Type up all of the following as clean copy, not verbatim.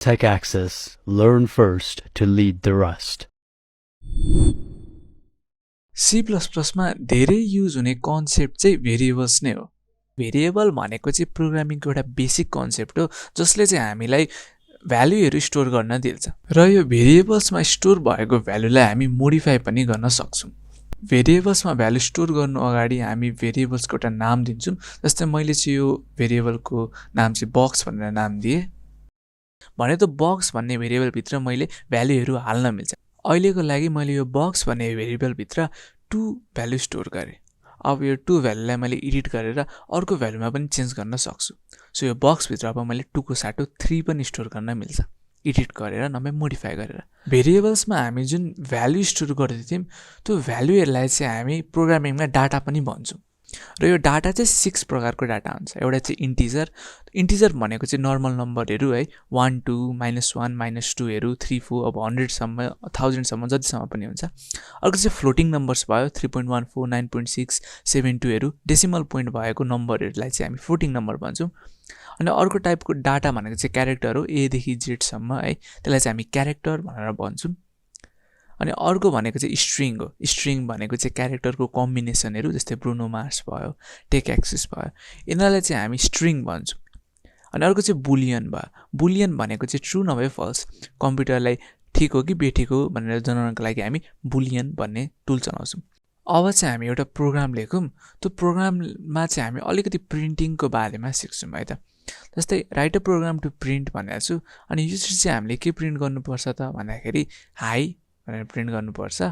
TechAxis, learn first to lead the rest. C++ मा धेरै use हुने कन्सेप्ट चाहिँ भेरिएबल्स नै हो। भेरिएबल भनेको चाहिँ प्रोग्रामिङको एउटा बेसिक कन्सेप्ट हो जसले चाहिँ हामीलाई भ्यालुहरू स्टोर गर्न दिन्छ र यो भेरिएबल्समा स्टोर भएको भ्यालुलाई हामी मोडिफाई पनि गर्न सक्छौँ। भेरिएबल्समा भ्यालु स्टोर गर्नु अगाडि हामी भेरिएबल्सको एउटा नाम दिन्छौँ। जस्तै मैले चाहिँ यो भेरिएबलको नाम चाहिँ बक्स भनेर नाम दिएँ भने त बक्स भन्ने भेरिएबलभित्र मैले भ्यालुहरू हाल्न मिल्छ। अहिलेको लागि मैले यो बक्स भन्ने भेरिएबलभित्र 2 भ्यालु स्टोर गरेँ। अब यो 2 भ्यालुलाई मैले एडिट गरेर अर्को भ्यालुमा पनि चेन्ज गर्न सक्छु। सो यो बक्सभित्र अब मैले 2 को साटो 3 पनि स्टोर गर्न मिल्छ एडिट गरेर नभए मोडिफाई गरेर। भेरिएबल्समा हामी जुन भ्यालु स्टोर गर्दै थियौँ त्यो भ्यालुहरूलाई चाहिँ हामी प्रोग्रामिङमा डाटा पनि भन्छौँ र यो डाटा चाहिँ 6 प्रकारको डाटा हुन्छ। एउटा चाहिँ इन्टिजर भनेको चाहिँ नर्मल नम्बरहरू है 1 2 -1 -2हरू 3 4 अब 100सम्म 1000सम्म जतिसम्म पनि हुन्छ। अर्को चाहिँ फ्लोटिङ नम्बर्स भयो 3.14 9.6 72हरू डेसिमल पोइन्ट भएको नम्बरहरूलाई चाहिँ हामी फ्लोटिङ नम्बर भन्छौँ। अनि अर्को टाइपको डाटा भनेको चाहिँ क्यारेक्टर हो A देखि Z सम्म है, त्यसलाई चाहिँ हामी क्यारेक्टर भनेर भन्छौँ। अनि अर्को भनेको चाहिँ स्ट्रिङ हो। स्ट्रिङ भनेको चाहिँ क्यारेक्टरको कम्बिनेसनहरू जस्तै ब्रुनो मार्स भयो टेकएक्सिस भयो यिनीहरूलाई चाहिँ हामी स्ट्रिङ भन्छौँ। अनि अर्को चाहिँ बुलियन भयो। बुलियन भनेको चाहिँ ट्रु नभए फल्स, कम्प्युटरलाई ठिक हो कि बेठिक हो भनेर जनाउनको लागि हामी बुलियन भन्ने टुल चलाउँछौँ। अब चाहिँ हामी एउटा प्रोग्राम लेखौँ। त्यो प्रोग्राममा चाहिँ हामी अलिकति प्रिन्टिङको बारेमा सिक्छौँ है त। जस्तै write a program to print भनेको छु। अनि यो चाहिँ हामीले के प्रिन्ट गर्नुपर्छ त भन्दाखेरि हाई भनेर प्रिन्ट गर्नुपर्छ।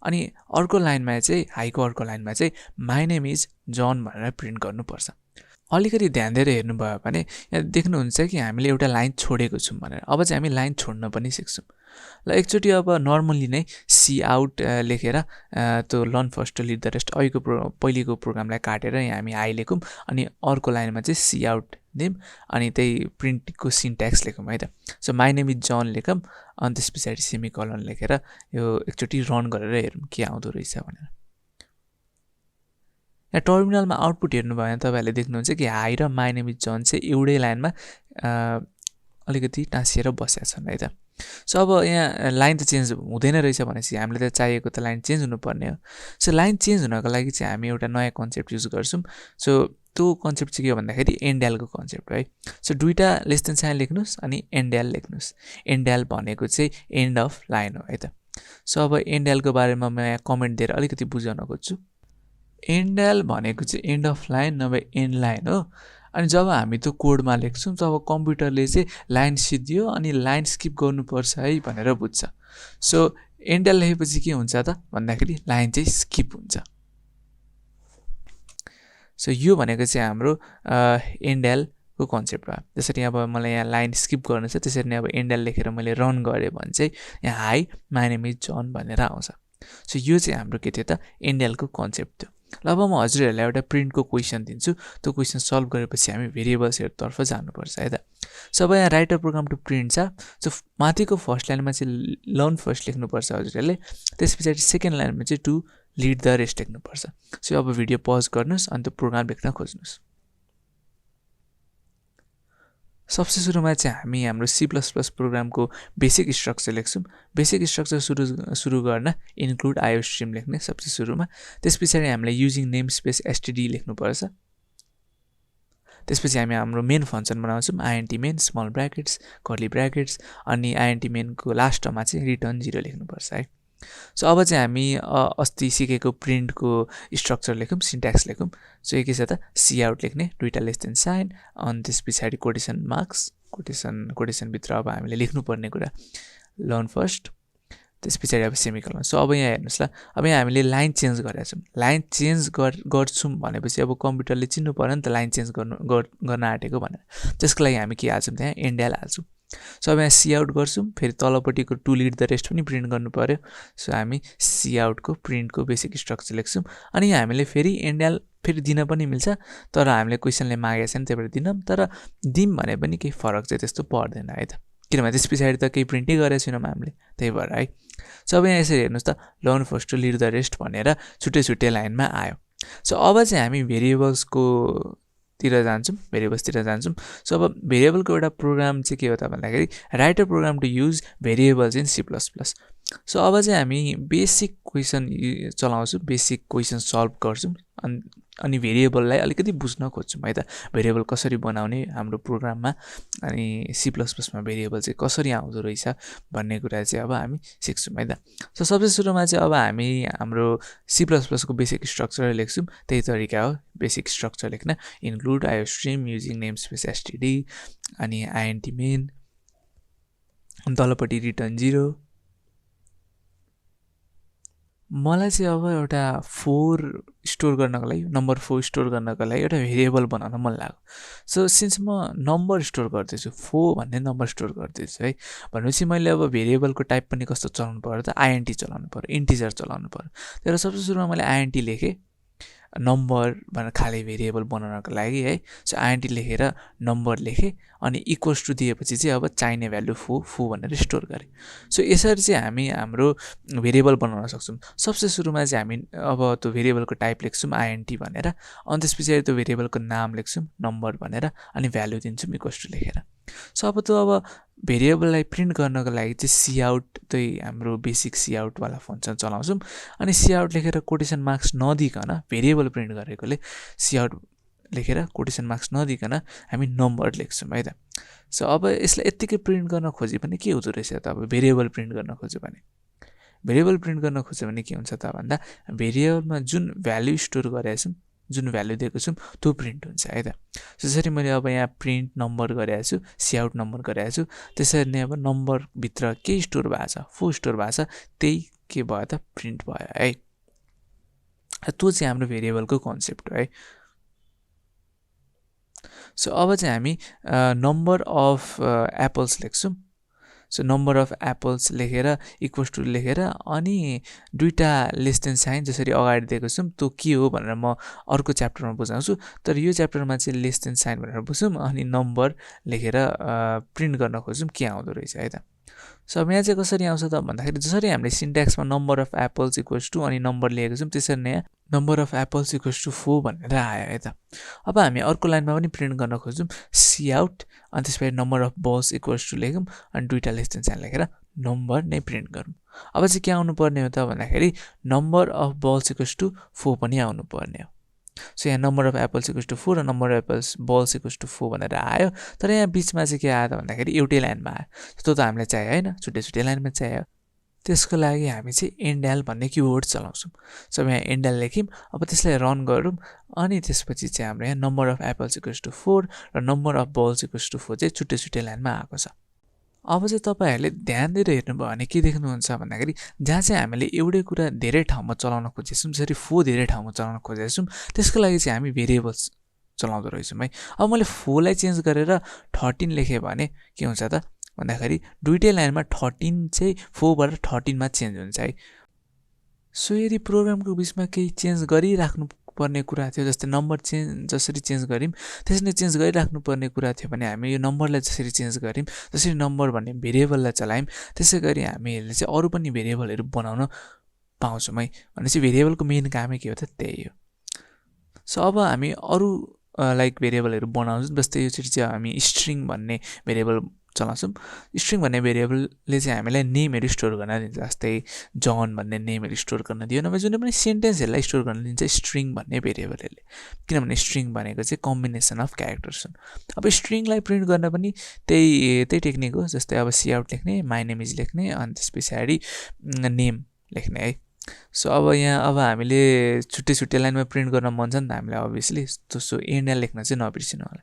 अनि अर्को लाइनमा चाहिँ हाईको अर्को लाइनमा चाहिँ माई नेम इज जन भनेर प्रिन्ट गर्नुपर्छ। अलिकति ध्यान दिएर हेर्नुभयो भने यहाँ देख्नुहुन्छ कि हामीले एउटा लाइन छोडेको छौँ भनेर। अब चाहिँ हामी लाइन छोड्न पनि सिक्छौँ। ल एकचोटि अब नर्मली नै सी आउट लेखेर त्यो learn first to lead the rest पहिलेको प्रोग्रामलाई काटेर यहाँ हामी हाई लेखौँ अनि अर्को लाइनमा चाहिँ सी आउट दिउँ अनि त्यही प्रिन्टको सिन्ट्याक्स लेखौँ है त। सो माई नेम इज जन लेखौँ अनि त्यस पछाडि सेमिकोलन लेखेर यो एकचोटि रन गरेर हेरौँ के आउँदो रहेछ भनेर। यहाँ टर्मिनलमा आउटपुट हेर्नुभयो भने तपाईँहरूले देख्नुहुन्छ कि हाई र माई नेम इज जन चाहिँ एउटै लाइनमा अलिकति टाँसिएर बसेका छन् है त। सो अब यहाँ लाइन त चेन्ज हुँदैन रहेछ भनेपछि हामीले त चाहिएको त लाइन चेन्ज हुनुपर्ने हो। सो लाइन चेन्ज हुनको लागि चाहिँ हामी एउटा नयाँ कन्सेप्ट युज गर्छौँ। सो त्यो कन्सेप्ट चाहिँ के हो भन्दाखेरि एन्ड्यालको कन्सेप्ट है। सो दुईवटा लेस देन साइन लेख्नुहोस् अनि एन्ड्याल लेख्नुहोस्। एन्ड्याल भनेको चाहिँ एन्ड अफ लाइन हो है त। सो अब एन्ड्यालको बारेमा म यहाँ कमेन्ट दिएर अलिकति बुझाउन खोज्छु। एन्ड्याल भनेको चाहिँ एन्ड अफ लाइन नभए एन्ड लाइन हो। अनि जब हामी त्यो कोडमा लेख्छौँ तब कम्प्युटरले चाहिँ लाइन सिद्धियो अनि लाइन स्किप गर्नुपर्छ है भनेर बुझ्छ। सो एन्ड्याल लेखेपछि के हुन्छ त भन्दाखेरि लाइन चाहिँ स्किप हुन्छ। सो यो भनेको चाहिँ हाम्रो एन्ड्यालको कन्सेप्ट भयो। जसरी अब मलाई यहाँ लाइन स्किप गर्नु छ त्यसरी नै अब एन्ड्याल लेखेर मैले रन गरेँ भने चाहिँ यहाँ हाई माई नेम इज जन भनेर आउँछ। सो यो चाहिँ हाम्रो के थियो त एन्ड्यालको कन्सेप्ट थियो। ल अब म हजुरहरूलाई एउटा प्रिन्टको क्वेसन दिन्छु। त्यो क्वेसन सल्भ गरेपछि हामी भेरिएबल्सहरूतर्फ जानुपर्छ है त। सो अब यहाँ write a program to print छ। सो माथिको फर्स्ट लाइनमा चाहिँ लर्न फर्स्ट लेख्नुपर्छ हजुरहरूले। त्यस पछाडि सेकेन्ड लाइनमा चाहिँ टु लिड द रेस्ट लेख्नुपर्छ। सो अब भिडियो पज गर्नुहोस् अनि त्यो प्रोग्राम लेख्न खोज्नुहोस्। सबसे सुरुमा चाहिँ हामी हाम्रो C++ प्रोग्रामको बेसिक स्ट्रक्चर लेख्छौँ। बेसिक स्ट्रक्चर सुरु गर्न इन्क्लुड आयो स्ट्रिम लेख्ने सबसे सुरुमा। त्यस पछाडि हामीलाई युजिङ नेम स्पेस एसटिडी लेख्नुपर्छ। त्यसपछि हामी हाम्रो मेन फङ्सन बनाउँछौँ आइएनटी मेन स्मल ब्र्याकेट्स कर्ली ब्र्याकेट्स अनि आइएनटी मेनको लास्टमा चाहिँ रिटर्न 0 लेख्नुपर्छ है। सो अब चाहिँ हामी अस्ति सिकेको प्रिन्टको स्ट्रक्चर लेखौँ सिन्ट्याक्स लेखौँ। सो यो के छ त सी आउट लेख्ने दुईवटा लेस देन साइन अनि त्यस पछाडि कोटेसन मार्क्स कोटेसनभित्र अब हामीले लेख्नुपर्ने कुरा लर्न फर्स्ट त्यस पछाडि अब सेमिकोलन। सो अब यहाँ हेर्नुहोस् ल अब यहाँ हामीले लाइन चेन्ज गरेका छौँ। लाइन चेन्ज गर्छौँ भनेपछि अब कम्प्युटरले चिन्नु पऱ्यो नि त लाइन चेन्ज गर्न आँटेको भनेर। त्यसको लागि हामी के हाल्छौँ त्यहाँ एन्ड्याल हाल्छौँ। सो अब यहाँ सी आउट गर्छौँ फेरि तलपट्टिको टु लिड द रेस्ट पनि प्रिन्ट गर्नु पऱ्यो। सो हामी सी आउटको प्रिन्टको बेसिक स्ट्रक्चर लेख्छौँ। अनि यहाँ हामीले फेरि एन्ड्याल फेरि दिन पनि मिल्छ तर हामीले क्वेसनले मागेको छ नि त्यही भएर दिनौँ तर दिउँ भने पनि केही फरक चाहिँ त्यस्तो पर्दैन है त किनभने त्यस पछाडि त केही प्रिन्टै गरेको छैनौँ हामीले त्यही भएर है। सो अब यहाँ यसरी हेर्नुहोस् त learn first to lead the rest भनेर छुट्टै छुट्टै लाइनमा आयो। सो अब चाहिँ हामी भेरिएबल्सको तिर जान्छौँ, भेरिएबल्सतिर जान्छौँ। सो अब भेरिएबलको एउटा प्रोग्राम चाहिँ के हो त भन्दाखेरि write a program to use variables in C++। So अब चाहिँ हामी बेसिक क्वेसन चलाउँछौँ, बेसिक क्वेसन सल्भ गर्छौँ अनि भेरिएबललाई अलिकति बुझ्न खोज्छौँ है त। भेरिएबल कसरी बनाउने हाम्रो प्रोग्राममा अनि C++मा भेरिएबल चाहिँ कसरी आउँदो रहेछ भन्ने कुरा चाहिँ अब हामी सिक्छौँ है त। सो सबसे सुरुमा चाहिँ अब हामी हाम्रो C++को बेसिक स्ट्रक्चर लेख्छौँ। त्यही तरिका हो बेसिक स्ट्रक्चर लेख्न। Include आयोस्ट्रिम using name space STD अनि आइएनटी मेन, तलपट्टि रिटर्न 0। मलाई चाहिँ अब एउटा 4 स्टोर गर्नको लागि, नम्बर 4 स्टोर गर्नको लागि एउटा भेरिएबल बनाउन मन लाग्यो। सो सिन्स म नम्बर स्टोर गर्दैछु, 4 भन्ने नम्बर स्टोर गर्दैछु है, भनेपछि मैले अब भेरिएबलको टाइप पनि कस्तो चलाउनु पर्यो त, आइएनटी चलाउनु पर्यो, इन्टिजर चलाउनु पर्यो। तर सबसे सुरुमा मैले आइएनटी लेखेँ नम्बर भनेर खाली भेरिएबल बनाउनको लागि है। सो आइएनटी लेखेर नम्बर लेखेँ अनि इक्वल्स टु दिएपछि चाहिँ अब चाहिने भ्यालु फू भनेर स्टोर गरेँ। सो यसरी चाहिँ हामी हाम्रो भेरिएबल बनाउन सक्छौँ। सबसे सुरुमा चाहिँ हामी अब त्यो भेरिएबलको टाइप लेख्छौँ आइएनटी भनेर, अनि त्यस पछाडि त्यो भेरिएबलको नाम लेख्छौँ नम्बर भनेर अनि भ्यालु दिन्छौँ इक्वल्स टु लेखेर। सो अब त्यो अब भेरिएबललाई प्रिन्ट गर्नको लागि चाहिँ सिआउट, त्यही हाम्रो बेसिक सिआउटवाला फङ्सन चलाउँछौँ। अनि सिआउट लेखेर कोटेसन मार्क्स नदिकन, भेरिएबल प्रिन्ट गरेकोले सिआउट लेखेर कोटेसन मार्क्स नदिकन हामी नम्बर लेख्छौँ है त। सो अब यसलाई यत्तिकै प्रिन्ट गर्न खोजे भने के हुँदो रहेछ त, अब भेरिएबल प्रिन्ट गर्न खोज्यो भने, भेरिएबल प्रिन्ट गर्न खोज्यो भने के हुन्छ त भन्दा भेरिएबलमा जुन भ्यालु स्टोर गरेका छौँ, जुन भ्यालु दिएको छौँ त्यो प्रिन्ट हुन्छ है त। जसरी मैले अब यहाँ प्रिन्ट नम्बर गरेको छु, सिआउट नम्बर गरेको छु, त्यसरी नै अब नम्बरभित्र के स्टोर भएको छ, 4 स्टोर भएको छ, त्यही के भयो त प्रिन्ट भयो है। त्यो चाहिँ हाम्रो भेरिएबलको कन्सेप्ट हो है। सो अब चाहिँ हामी नम्बर अफ एप्पल्स लेख्छौँ। सो नम्बर अफ एप्पल्स लेखेर इक्वल्स टु लेखेर अनि दुईवटा लेस देन साइन जसरी अगाडि दिएको छौँ त्यो के हो भनेर म अर्को च्याप्टरमा बुझाउँछु। तर यो च्याप्टरमा चाहिँ लेस देन साइन भनेर बुझौँ अनि नम्बर लेखेर प्रिन्ट गर्न खोज्छौँ के आउँदो रहेछ है त। सो अब यहाँ चाहिँ कसरी आउँछ त भन्दाखेरि जसरी हामीले सिन्ट्याक्समा number of apples equals to अनि नम्बर लिएको छौँ त्यसरी नै number of apples equals to 4 भनेर आयो है त। अब हामी अर्को लाइनमा पनि प्रिन्ट गर्न खोज्छौँ सिआउट अनि त्यसपछि number of balls equals to लेखौँ अनि दुईवटा लेस देन साइन लेखेर नम्बर नै प्रिन्ट गरौँ। अब चाहिँ के आउनुपर्ने हो त भन्दाखेरि number of balls equals to 4 पनि आउनुपर्ने हो। सो यहाँ number of apples equals to 4 र number of apples balls equals to 4 भनेर आयो। तर यहाँ बिचमा चाहिँ के आयो त भन्दाखेरि एउटै लाइनमा आयो, त्यो त हामीलाई चाहियो होइन, छुट्टै छुट्टै लाइनमा चाहियो। त्यसको लागि हामी चाहिँ एन्डएल भन्ने किवर्ड चलाउँछौँ। सो यहाँ एन्डएल लेख्यौँ, अब त्यसलाई रन गरौँ अनि त्यसपछि चाहिँ हाम्रो यहाँ number of apples equals to 4 र number of balls equals to 4 चाहिँ छुट्टै छुट्टै लाइनमा आएको छ। अब चाहिँ तपाईँहरूले ध्यान दिएर हेर्नुभयो भने के देख्नुहुन्छ भन्दाखेरि जहाँ चाहिँ हामीले एउटै कुरा धेरै ठाउँमा चलाउन खोजेछौँ, जसरी 4 धेरै ठाउँमा चलाउन खोजेछौँ, त्यसको लागि चाहिँ हामी भेरिएबल्स चलाउँदो रहेछौँ है। अब मैले 4 लाई चेन्ज गरेर 13 लेखेँ भने के हुन्छ त भन्दाखेरि दुईटै लाइनमा 13 चाहिँ 4 बाट 13 मा चेन्ज हुन्छ है। सो यदि प्रोग्रामको बिचमा केही चेन्ज गरिराख्नु पर्ने कुरा थियो, जस्तै नम्बर जसरी चेन्ज गऱ्यौँ त्यसरी चेन्ज गरिराख्नु पर्ने कुरा थियो भने हामी यो नम्बरलाई जसरी चेन्ज गऱ्यौँ, जसरी नम्बर भन्ने भेरिएबललाई चलायौँ त्यसै गरी हामीले चाहिँ अरू पनि भेरिएबलहरू बनाउन पाउँछौँ है। भनेपछि भेरिएबलको मेन कामै के हो त त्यही हो। सो अब हामी अरू लाइक भेरिएबलहरू बनाउँछौँ, जस्तै यो चाहिँ हामी स्ट्रिङ भन्ने भेरिएबल चलाउँछौँ। स्ट्रिङ भन्ने भेरिएबलले चाहिँ हामीलाई नेमहरू स्टोर गर्न दिन्छ, जस्तै जन भन्ने नेमहरू स्टोर गर्न दियो, नभए जुनै पनि सेन्टेन्सहरूलाई स्टोर गर्न दिन्छ स्ट्रिङ भन्ने भेरिएबलहरूले, किनभने स्ट्रिङ भनेको चाहिँ कम्बिनेसन अफ क्यारेक्टर्स हुन्। अब स्ट्रिङलाई प्रिन्ट गर्न पनि त्यही टेक्निक हो, जस्तै अब सिआउट लेख्ने, माई नेम इज लेख्ने अनि त्यस पछाडि नेम लेख्ने है। सो अब यहाँ अब हामीले छुट्टै छुट्टै लाइनमा प्रिन्ट गर्न मन छ नि त हामीलाई अभियसली, सो एन्डएल लेख्न चाहिँ नबिर्सिनु होला।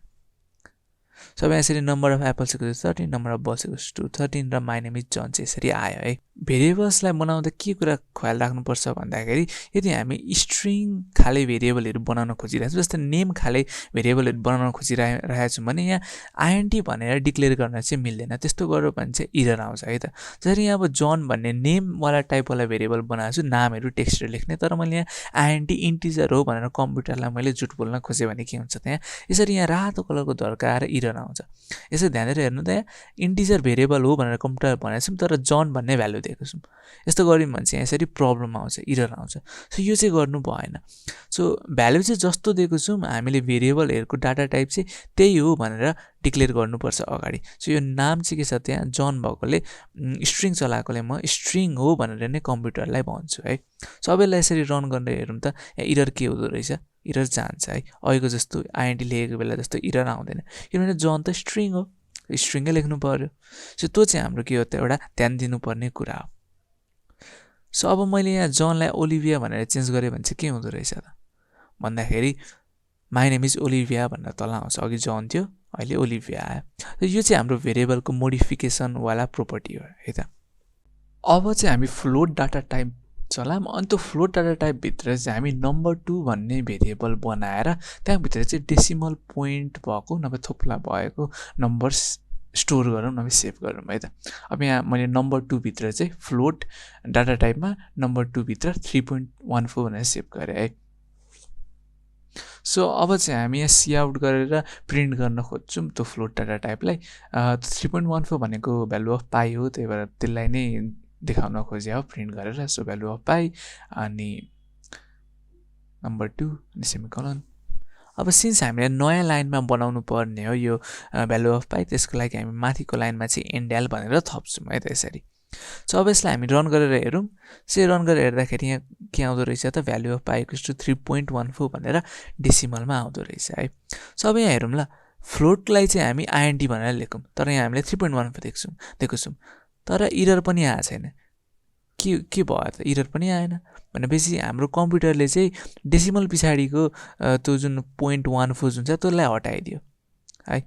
सो अब यसरी number of apples equals to 13, number of balls equals to 13 र माई नेम इज जन चाहिँ यसरी आयो है। भेरिएबल्सलाई बनाउँदा के कुरा ख्याल राख्नुपर्छ भन्दाखेरि यदि हामी स्ट्रिङ खाले भेरिएबलहरू बनाउन खोजिरहेछौँ, जस्तै नेम खाले भेरिएबलहरू बनाउन खोजिरहेको छौँ भने यहाँ आइएनटी भनेर डिक्लेयर गर्न चाहिँ मिल्दैन। त्यस्तो गर्यो भने चाहिँ इरर आउँछ है त। जसरी यहाँ अब जन भन्ने नेमवाला टाइपवाला भेरिएबल बनाएको छु, नामहरू टेक्स्टहरू लेख्ने, तर मैले यहाँ आइएनटी इन्टिजर हो भनेर कम्प्युटरलाई मैले जुट बोल्न खोजेँ भने के हुन्छ त्यहाँ यसरी यहाँ रातो कलरको धर्काएर इरर आउँछ। यसो ध्यान दिएर हेर्नु त यहाँ इन्टिजर भेरिएबल हो भनेर कम्प्युटर भनेको छौँ तर जन भन्ने भ्यालु दिएको दिएको छौँ। यस्तो गऱ्यौँ भने चाहिँ यसरी प्रब्लम आउँछ, इरर आउँछ। सो यो चाहिँ गर्नु भएन। सो भ्यालु चाहिँ जस्तो दिएको छौँ हामीले भेरिएबलहरूको डाटा टाइप चाहिँ त्यही हो भनेर डिक्लेयर गर्नुपर्छ अगाडि। सो यो नाम चाहिँ के छ त्यहाँ जन भएकोले स्ट्रिङ चलाएकोले म स्ट्रिङ हो भनेर नै कम्प्युटरलाई भन्छु है। सो अब यसलाई यसरी रन गरेर हेरौँ त यहाँ इरर के हुँदो रहेछ, इरर जान्छ है। अहिलेको जस्तो आइएनटी लेखेको बेला जस्तो इरर आउँदैन, किनभने जन त स्ट्रिङ हो, स्ट्रिङै लेख्नु पर्यो। सो त्यो चाहिँ हाम्रो के हो त एउटा ध्यान दिनुपर्ने कुरा हो। सो अब मैले यहाँ जनलाई ओलिभिया भनेर चेन्ज गरेँ भने चाहिँ के हुँदो रहेछ त भन्दाखेरि माई नेम इज ओलिभिया भनेर तल आउँछ। अघि जन थियो, अहिले ओलिभिया आयो। यो चाहिँ हाम्रो भेरिएबलको मोडिफिकेसनवाला प्रोपर्टी हो है त। अब चाहिँ हामी फ्लोट डाटा टाइप चलाम। अनि त्यो फ्लोट डाटा टाइपभित्र चाहिँ हामी नम्बर 2 भन्ने भेरिएबल बनाएर त्यहाँभित्र चाहिँ डेसिमल पोइन्ट भएको नभए थोप्ला भएको नम्बर्स स्टोर गरौँ नभए सेभ गरौँ है त। अब यहाँ मैले नम्बर 2 भित्र चाहिँ फ्लोट डाटा टाइपमा नम्बर 2 भित्र 3.14 भनेर सेभ गरेँ है। सो अब चाहिँ हामी यहाँ सी आउट गरेर प्रिन्ट गर्न खोज्छौँ त्यो फ्लोट डाटा टाइपलाई। 3.14 भनेको भ्यालु अफ पाई हो, त्यही भएर त्यसलाई नै देखाउन खोजे हो प्रिन्ट गरेर। सो भ्यालु अफ पाई अनि नम्बर 2 अनि सेमिकोलन। अब सिन्स हामीले नयाँ लाइनमा बनाउनु पर्ने हो यो भ्यालु अफ पाई, त्यसको लागि हामी माथिको लाइनमा चाहिँ एन्डल भनेर थप्छौँ है त यसरी। सो अब यसलाई हामी रन गरेर हेरौँ। सो रन गरेर हेर्दाखेरि यहाँ के आउँदो रहेछ त value of pi equals to 3.14 भनेर डेसिमलमा आउँदो रहेछ है। सो अब यहाँ हेरौँ ल, फ्लोटलाई चाहिँ हामी आइएनटी भनेर लेखौँ, तर यहाँ हामीले 3.14 दिएको छौँ, तर इरर पनि आएको छैन। के भयो त, इरर पनि आएन भनेपछि हाम्रो कम्प्युटरले चाहिँ डेसिमल पछाडिको त्यो जुन 0.14 हुन्छ त्यसलाई हटाइदियो है।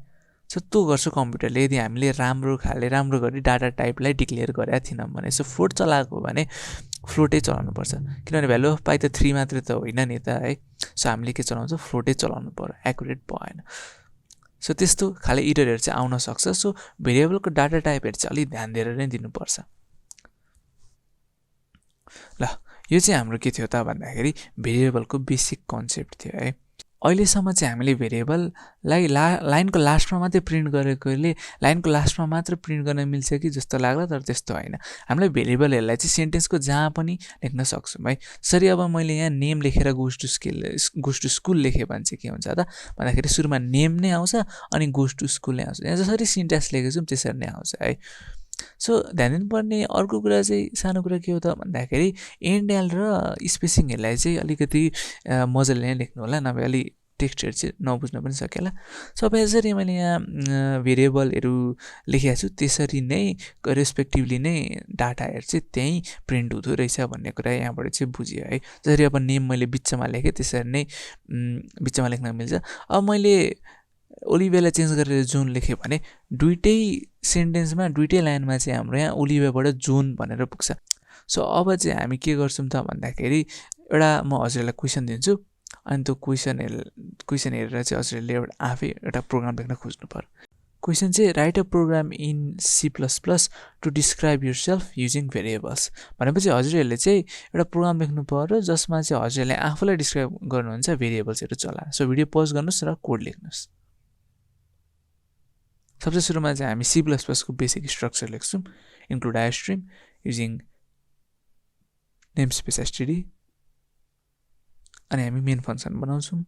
सो त्यो गर्छ कम्प्युटरले यदि हामीले राम्रो गरी डाटा टाइपलाई डिक्लेयर गरेका थिएनौँ भने। सो फ्लोट चलाएको हो भने फ्लोटै चलाउनुपर्छ, किनभने भ्यालु अफ पाई त 3 मात्रै त होइन नि त है। सो हामीले के चलाउँछ, फ्लोटै चलाउनु पर्यो, एकुरेट भएन। सो त्यस्तो खाले इररहरू चाहिँ आउन सक्छ। सो भेरिएबलको डाटा टाइपहरू चाहिँ अलिक ध्यान दिएर नै दिनुपर्छ। ल यो चाहिँ हाम्रो के थियो त भन्दाखेरि भेरिएबलको बेसिक कन्सेप्ट थियो है। अहिलेसम्म चाहिँ हामीले भेरिएबललाई लाइनको लास्टमा मात्रै प्रिन्ट गरेकोले लाइनको लास्टमा मात्र प्रिन्ट गर्न मिल्छ कि जस्तो लाग्ला, तर त्यस्तो होइन। हामीले भेरिएबलहरूलाई चाहिँ सेन्टेन्सको जहाँ पनि लेख्न सक्छौँ है। जसरी अब मैले यहाँ नेम लेखेर गोज टु स्कुल लेखेँ भने चाहिँ के हुन्छ त भन्दाखेरि सुरुमा नेम नै आउँछ अनि गोज टु स्कुल नै आउँछ। यहाँ जसरी सिन्ट्याक्स लेखेको छौँ त्यसरी नै आउँछ है। सो ध्यान दिनुपर्ने अर्को कुरा चाहिँ सानो कुरा के हो त भन्दाखेरि एन्डल र स्पेसिङहरूलाई चाहिँ अलिकति मजाले नै लेख्नु होला, नभए अलिक टेक्स्टहरू चाहिँ नबुझ्न पनि सकेला। सो अब यसरी मैले यहाँ भेरिएबलहरू लेखेको छु त्यसरी नै रेस्पेक्टिभली नै डाटाहरू चाहिँ त्यहीँ प्रिन्ट हुँदो रहेछ भन्ने कुरा यहाँबाट चाहिँ बुझ्यो है। जसरी अब नेम मैले बिचमा लेखेँ त्यसरी नै बिचमा लेख्न मिल्छ। अब मैले ओलिभियालाई चेन्ज गरेर जोन लेख्यो भने दुइटै सेन्टेन्समा दुइटै लाइनमा चाहिँ हाम्रो यहाँ ओलिभियाबाट जोन भनेर पुग्छ। सो अब चाहिँ हामी के गर्छौँ त भन्दाखेरि एउटा म हजुरलाई क्वेसन दिन्छु अनि त्यो क्वेसन हेरेर चाहिँ हजुरले आफै एउटा प्रोग्राम लेख्न खोज्नु पर्यो। क्वेसन चाहिँ write a program in C++ to describe yourself using variables भनेपछि हजुरहरूले चाहिँ एउटा प्रोग्राम लेख्नु पर्यो जसमा चाहिँ हजुरहरूले आफूलाई डिस्क्राइब गर्नुहुन्छ भेरिएबल्सहरू चलाएर। सो भिडियो पज गर्नुहोस् र कोड लेख्नुहोस्। सबसे सुरुमा चाहिँ हामी C++ को बेसिक स्ट्रक्चर लेख्छौँ, include आइस्ट्रिम using name space STD अनि हामी मेन फङ्सन बनाउँछौँ।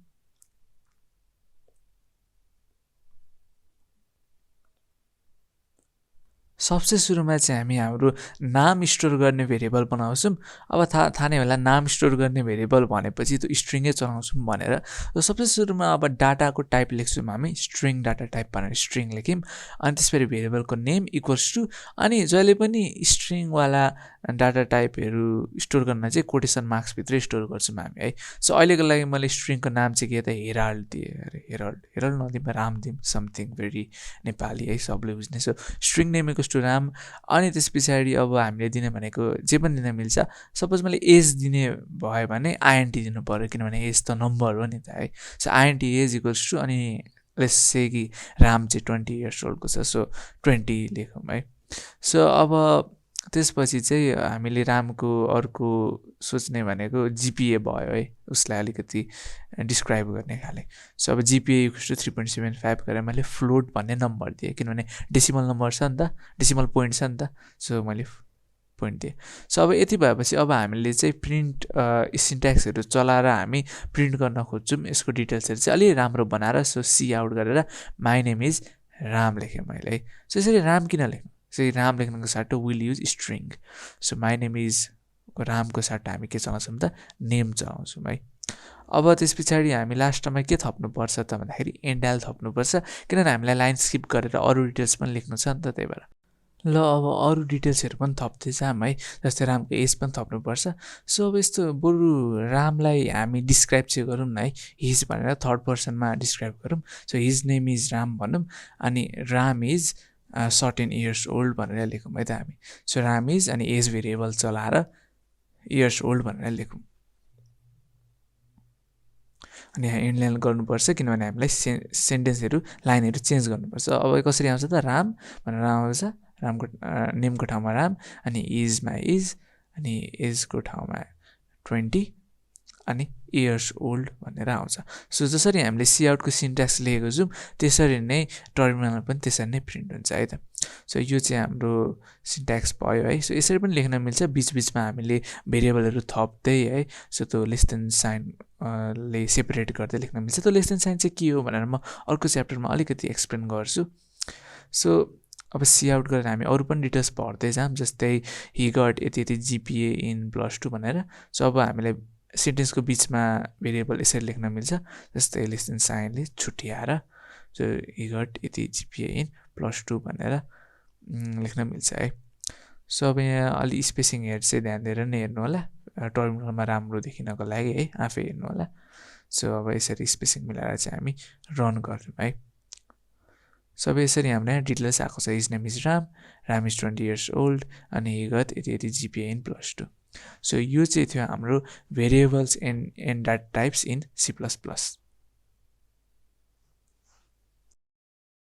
सबसे सुरुमा चाहिँ हामी हाम्रो नाम स्टोर गर्ने भेरिएबल बनाउँछौँ। अब थाहा नै होला नाम स्टोर गर्ने भेरिएबल भनेपछि त्यो स्ट्रिङै चलाउँछौँ भनेर। र सबसे सुरुमा अब डाटाको टाइप लेख्छौँ हामी, स्ट्रिङ डाटा टाइप भनेर स्ट्रिङ लेख्यौँ। अनि त्यसपछि भेरिएबलको नेम इक्वल्स टु अनि जहिले पनि स्ट्रिङवाला डाटा टाइपहरू स्टोर गर्न चाहिँ कोटेसन मार्क्सभित्रै स्टोर गर्छौँ हामी है। सो अहिलेको लागि मैले स्ट्रिङको नाम चाहिँ के त हेराल्ड दिएँ। अरे हेराल्ड नदिउँ राम दिउँ, समथिङ भेरी नेपाली है, सबले बुझ्ने। So string name equals to Ram. अनि त्यस पछाडि अब हामीले दिने भनेको जे पनि दिन मिल्छ। सपोज मैले एज दिने भयो भने आइएनटी दिनु पऱ्यो, किनभने एज त नम्बर हो नि त है। So INT as equals to अनि लेट्स से कि राम चाहिँ 20 इयर्स ओल्डको छ, सो 20 लेखौँ है। सो अब त्यसपछि चाहिँ हामीले रामको अर्को सोच्ने भनेको जिपिए भयो है, उसलाई अलिकति डिस्क्राइब गर्ने खाले। सो अब जिपिए इक्वल्स टु 3.75 गरेर मैले फ्लोट भन्ने नम्बर दिएँ, किनभने डेसिमल नम्बर छ नि त, डेसिमल पोइन्ट छ नि त। सो मैले पोइन्ट दिएँ। सो अब यति भएपछि अब हामीले चाहिँ प्रिन्ट सिन्ट्याक्सहरू चलाएर हामी प्रिन्ट गर्न खोज्छौँ। यसको डिटेल्सहरू चाहिँ अलि राम्रो बनाएर सो सी आउट गरेर माई नेम इज राम लेखेँ मैले है। सो यसरी राम किन लेख्नु, यसरी राम लेख्नुको साटो will use string. So my name is रामको साटो हामी के चलाउँछौँ त, नेम चलाउँछौँ है। अब त्यस पछाडि हामी लास्टमा के थप्नुपर्छ त भन्दाखेरि एन्डाल थप्नुपर्छ, किनभने हामीलाई लाइन स्किप गरेर अरू डिटेल्स पनि लेख्नु छ नि त, त्यही भएर। ल अब अरू डिटेल्सहरू पनि थप्दै जाऊँ है, जस्तै रामको एज पनि थप्नुपर्छ। सो अब यस्तो बरु रामलाई हामी डिस्क्राइब चाहिँ गरौँ न है, हिज भनेर थर्ड पर्सनमा डिस्क्राइब गरौँ। So his name is Ram भनौँ, अनि Ram is certain years old भनेर लेखौँ है त हामी। सो राम इज अनि एज भेरिएबल चलाएर इयर्स ओल्ड भनेर लेखौँ। अनि यहाँ इन्डलाइन गर्नुपर्छ, किनभने हामीलाई सेन्टेन्सहरू लाइनहरू चेन्ज गर्नुपर्छ। अब कसरी आउँछ त, राम भनेर आउँछ, रामको नेमको ठाउँमा राम, अनि इजमा इज, अनि एजको ठाउँमा 20, अनि इयर्स ओल्ड भनेर आउँछ। सो जसरी हामीले सिआउटको सिन्ट्याक्स लेखेको छौँ त्यसरी नै टर्मिनलमा पनि त्यसरी नै प्रिन्ट हुन्छ है त। सो यो चाहिँ हाम्रो सिन्ट्याक्स भयो है। सो यसरी पनि लेख्न मिल्छ, बिचबिचमा हामीले भेरिएबलहरू थप्दै है। सो त्यो लेस देन साइन ले सेपरेट गर्दै लेख्न मिल्छ। त्यो लेस देन साइन चाहिँ के हो भनेर म अर्को च्याप्टरमा अलिकति एक्सप्लेन गर्छु। सो अब सिआउट गरेर हामी अरू पनि डिटेल्स भर्दै जाऊँ, जस्तै हि गट यति यति जिपिए इन +2 भनेर। सो अब हामीलाई सेन्टेन्सको बिचमा भेरिएबल यसरी लेख्न मिल्छ, जस्तै लेस देन साइनले छुट्याएर सो हि गट यति जिपिए इन +2 भनेर लेख्न मिल्छ है। सो अब यहाँ अलि स्पेसिङ हेड चाहिँ ध्यान दिएर नै हेर्नु होला, टर्मिनलमा राम्रो देखिनको लागि है, आफै हेर्नु होला। सो अब यसरी स्पेसिङ मिलाएर चाहिँ हामी रन गरौँ है। सो अब यसरी हामीलाई डिटेल्स आएको छ, his name is Ram, Ram is 20 years old, अनि हि गट यति यति जिपिए इन +2। सो यो चाहिँ थियो हाम्रो variables and data types in C++।